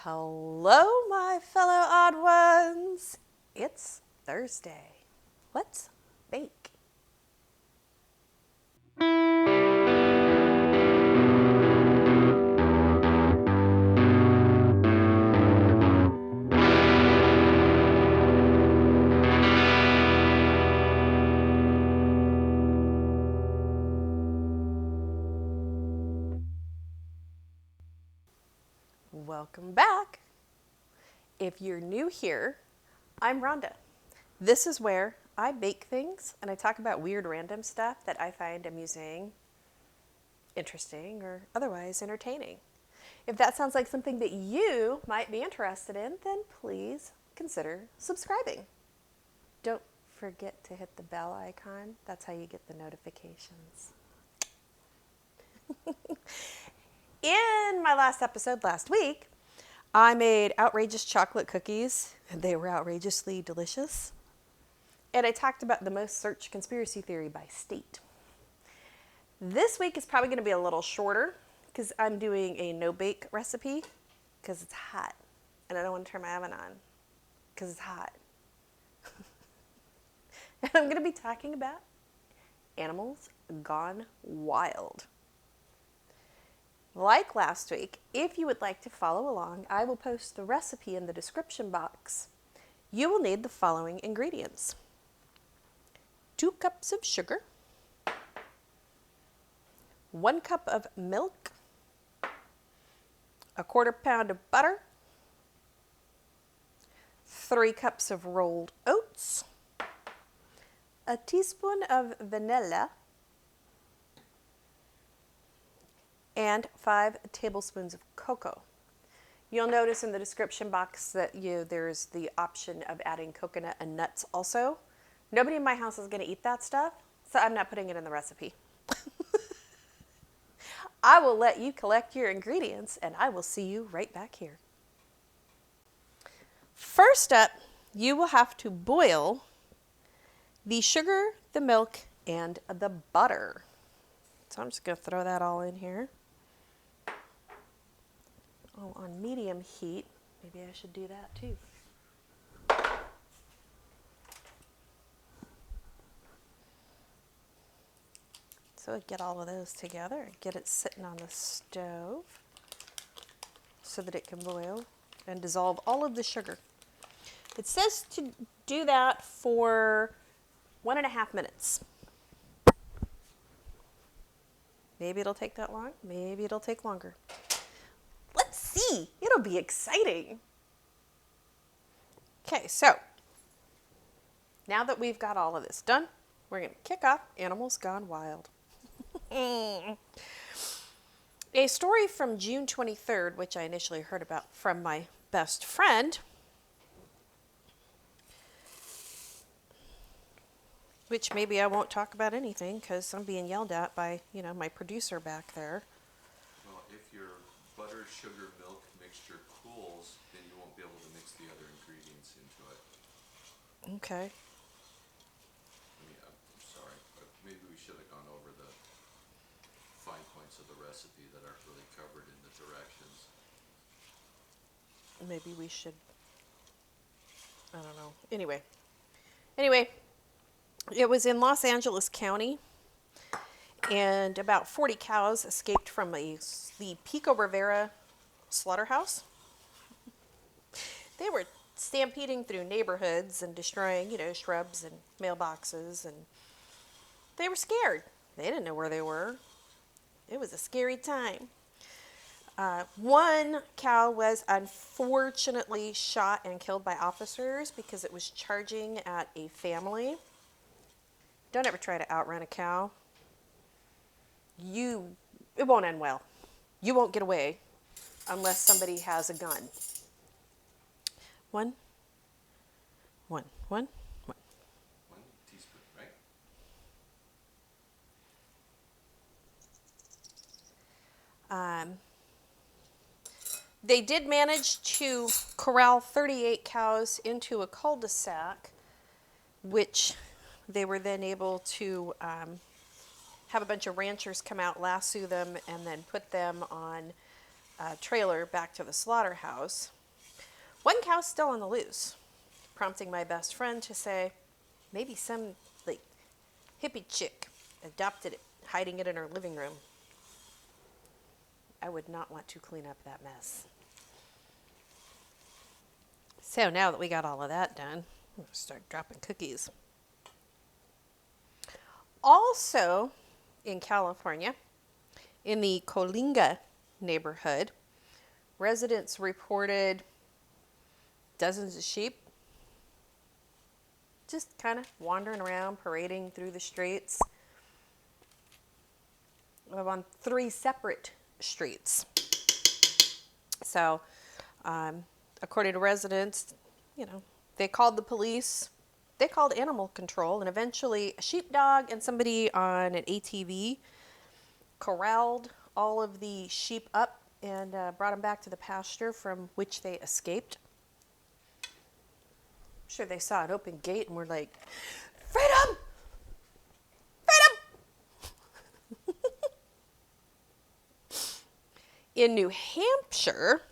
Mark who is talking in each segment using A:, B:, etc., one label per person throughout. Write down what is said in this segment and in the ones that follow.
A: Hello, my fellow odd ones. It's Thursday. Let's bake. Welcome back. If you're new here, I'm Rhonda. This is where I bake things and I talk about weird random stuff that I find amusing, interesting, or otherwise entertaining. If that sounds like something that you might be interested in, then please consider subscribing. Don't forget to hit the bell icon. That's how you get the notifications. In my last episode last week, I made outrageous chocolate cookies, and they were outrageously delicious. And I talked about the most searched conspiracy theory by state. This week is probably going to be a little shorter because I'm doing a no-bake recipe because it's hot. And I don't want to turn my oven on because it's hot. And I'm going to be talking about animals gone wild. Like last week, if you would like to follow along, I will post the recipe in the description box. You will need the following ingredients: 2 cups of sugar, 1 cup of milk, 1/4 pound of butter, 3 cups of rolled oats, a teaspoon of vanilla, and 5 tablespoons of cocoa. You'll notice in the description box that there's the option of adding coconut and nuts also. Nobody in my house is going to eat that stuff, so I'm not putting it in the recipe. I will let you collect your ingredients, and I will see you right back here. First up, you will have to boil the sugar, the milk, and the butter. So I'm just going to throw that all in here. Oh, on medium heat. Maybe I should do that too. So get all of those together and get it sitting on the stove so that it can boil and dissolve all of the sugar. It says to do that for 1.5 minutes. Maybe it'll take that long. Maybe it'll take longer. Let's see. It'll be exciting. Okay, so now that we've got all of this done, we're going to kick off Animals Gone Wild. A story from June 23rd, which I initially heard about from my best friend, which maybe I won't talk about anything because I'm being yelled at by, my producer back there.
B: Well, if your butter, sugar, milk mixture cools, then you won't be able to mix the other ingredients into it.
A: Okay.
B: I'm sorry, but maybe we should have gone over the fine points of the recipe that aren't really covered in the directions.
A: Maybe we should, I don't know. Anyway, it was in Los Angeles County, and about 40 cows escaped from the Pico Rivera slaughterhouse. They were stampeding through neighborhoods and destroying, shrubs and mailboxes, and they were scared. They didn't know where they were. It was a scary time. One cow was unfortunately shot and killed by officers because it was charging at a family. Don't ever try to outrun a cow. It won't end well. You won't get away unless somebody has a gun. One.
B: 1 teaspoon, right?
A: They did manage to corral 38 cows into a cul-de-sac, which they were then able to have a bunch of ranchers come out, lasso them, and then put them on trailer back to the slaughterhouse, one cow's still on the loose, prompting my best friend to say, maybe some like hippie chick adopted it, hiding it in her living room. I would not want to clean up that mess. So now that we got all of that done, we'll start dropping cookies. Also in California, in the Coalinga neighborhood, residents reported dozens of sheep just kind of wandering around, parading through the streets on 3 separate streets. So, according to residents, they called the police, they called animal control, and eventually a sheepdog and somebody on an ATV corralled all of the sheep up and brought them back to the pasture from which they escaped. I'm sure they saw an open gate and were like, freedom! Freedom! In New Hampshire,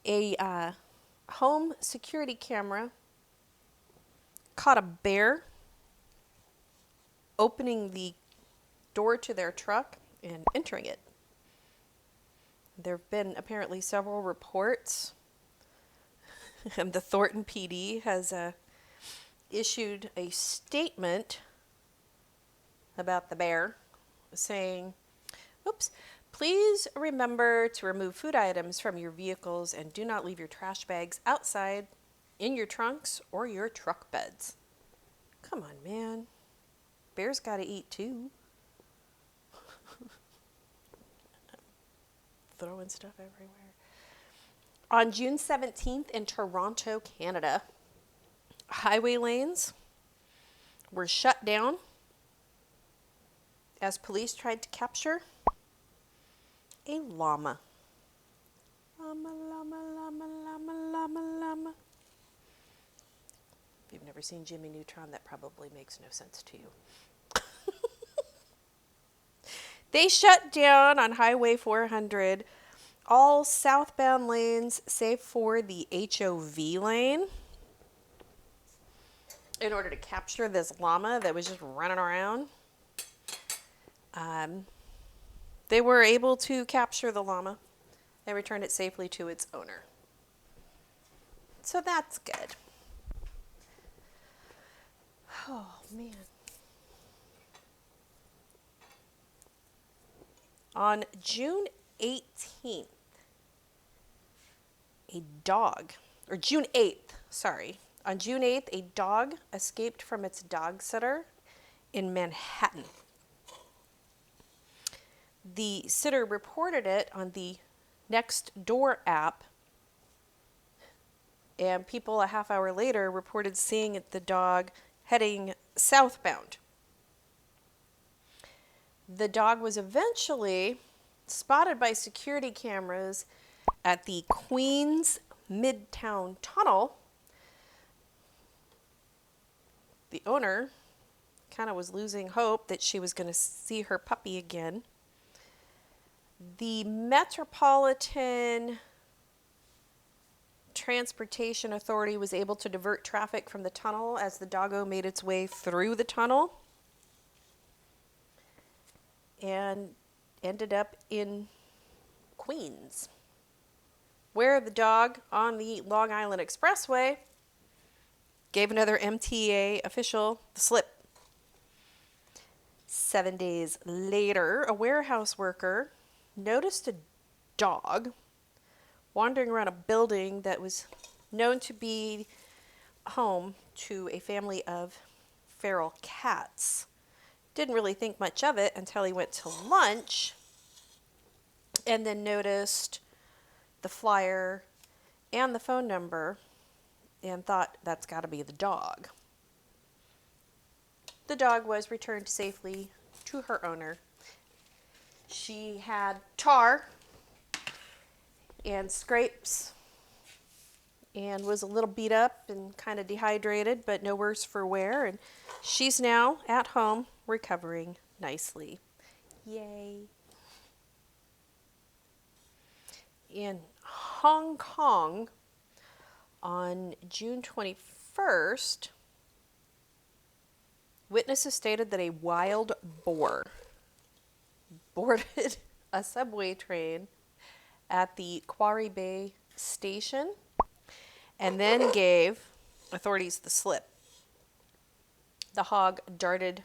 A: a home security camera caught a bear opening the door to their truck and entering it. There have been apparently several reports, and the Thornton PD has issued a statement about the bear saying, oops, please remember to remove food items from your vehicles and do not leave your trash bags outside in your trunks or your truck beds. Come on, man. Bears gotta eat too. Throwing stuff everywhere. On June 17th in Toronto, Canada, highway lanes were shut down as police tried to capture a llama. Llama, llama, llama, llama, llama, llama. If you've never seen Jimmy Neutron, that probably makes no sense to you. They shut down on Highway 400 all southbound lanes save for the HOV lane in order to capture this llama that was just running around. They were able to capture the llama and return it safely to its owner. So that's good. Oh, man. On June 18th, June 8th, sorry. On June 8th, a dog escaped from its dog sitter in Manhattan. The sitter reported it on the Nextdoor app, and people a half hour later reported seeing the dog heading southbound. The dog was eventually spotted by security cameras at the Queens Midtown Tunnel. The owner kind of was losing hope that she was going to see her puppy again. The Metropolitan Transportation Authority was able to divert traffic from the tunnel as the doggo made its way through the tunnel and ended up in Queens, where the dog on the Long Island Expressway gave another MTA official the slip. 7 days later, a warehouse worker noticed a dog wandering around a building that was known to be home to a family of feral cats. Didn't really think much of it until he went to lunch and then noticed the flyer and the phone number and thought that's got to be the dog. The dog was returned safely to her owner. She had tar and scrapes and was a little beat up and kind of dehydrated, but no worse for wear. And she's now at home recovering nicely. Yay. in Hong Kong on June 21st, witnesses stated that a wild boar boarded a subway train at the Quarry Bay station and then gave authorities the slip. The hog darted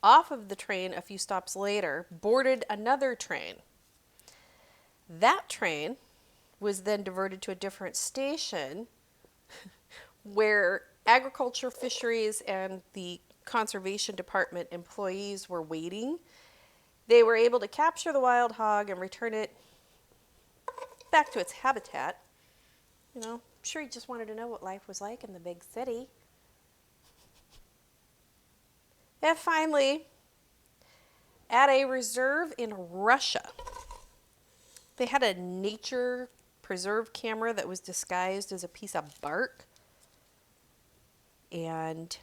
A: off of the train a few stops later, boarded another train. That train was then diverted to a different station where agriculture, fisheries, and the conservation department employees were waiting. They were able to capture the wild hog and return it back to its habitat. You know, I'm sure he just wanted to know what life was like in the big city. And finally, at a reserve in Russia, they had a nature preserve camera that was disguised as a piece of bark, and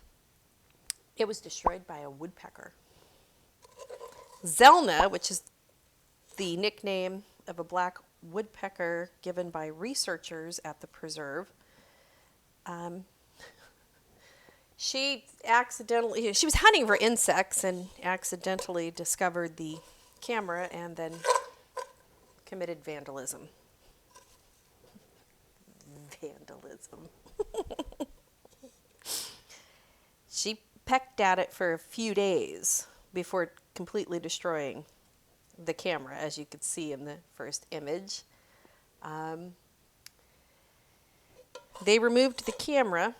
A: it was destroyed by a woodpecker. Zhelna, which is the nickname of a black woodpecker given by researchers at the preserve, she was hunting for insects and accidentally discovered the camera and then committed vandalism. Vandalism. She pecked at it for a few days before completely destroying the camera, as you could see in the first image. They removed the camera,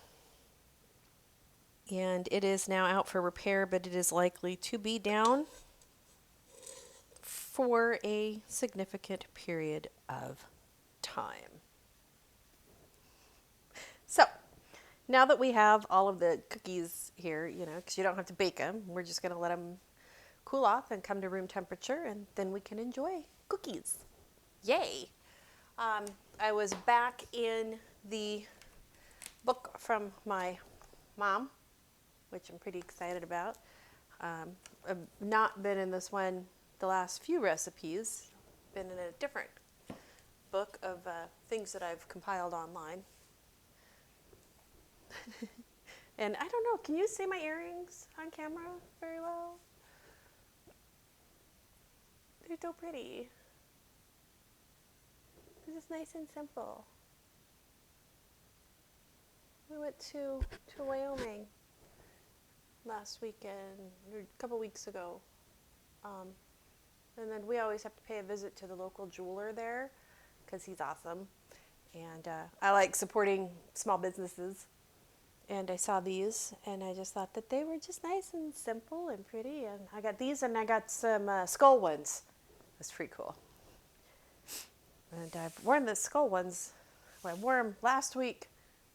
A: and it is now out for repair, but it is likely to be down for a significant period of time. So, now that we have all of the cookies here, because you don't have to bake them, we're just going to let them cool off and come to room temperature, and then we can enjoy cookies. Yay! I was back in the book from my mom, which I'm pretty excited about. I've not been in this one the last few recipes, been in a different book of things that I've compiled online. And I don't know, can you see my earrings on camera very well? They're so pretty. This is nice and simple. We went to Wyoming last weekend, or a couple weeks ago. And then we always have to pay a visit to the local jeweler there because he's awesome. And I like supporting small businesses. And I saw these, and I just thought that they were just nice and simple and pretty. And I got these, and I got some skull ones. That's pretty cool. And I've worn the skull ones. Well, I wore them last week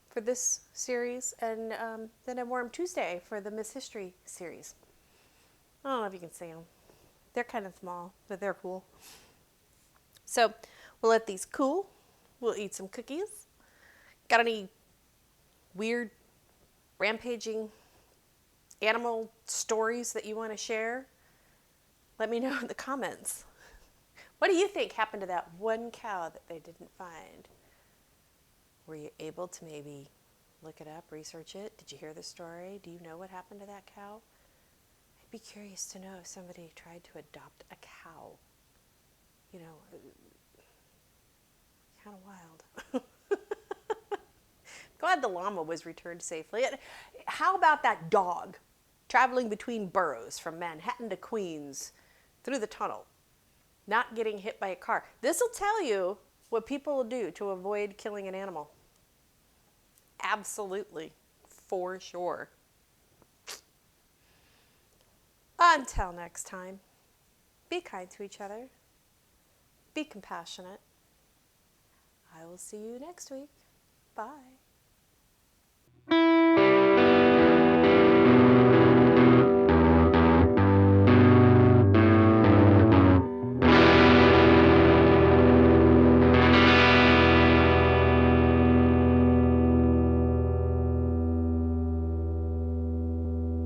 A: for this series, and then I wore them Tuesday for the Miss History series. I don't know if you can see them. They're kind of small, but they're cool. So we'll let these cool. We'll eat some cookies. Got any weird rampaging animal stories that you want to share? Let me know in the comments. What do you think happened to that one cow that they didn't find? Were you able to maybe look it up, research it? Did you hear the story? Do you know what happened to that cow? I'd be curious to know if somebody tried to adopt a cow. Kind of wild. Glad the llama was returned safely. How about that dog traveling between boroughs from Manhattan to Queens through the tunnel, not getting hit by a car? This will tell you what people will do to avoid killing an animal. Absolutely. For sure. Until next time, be kind to each other. Be compassionate. I will see you next week. Bye.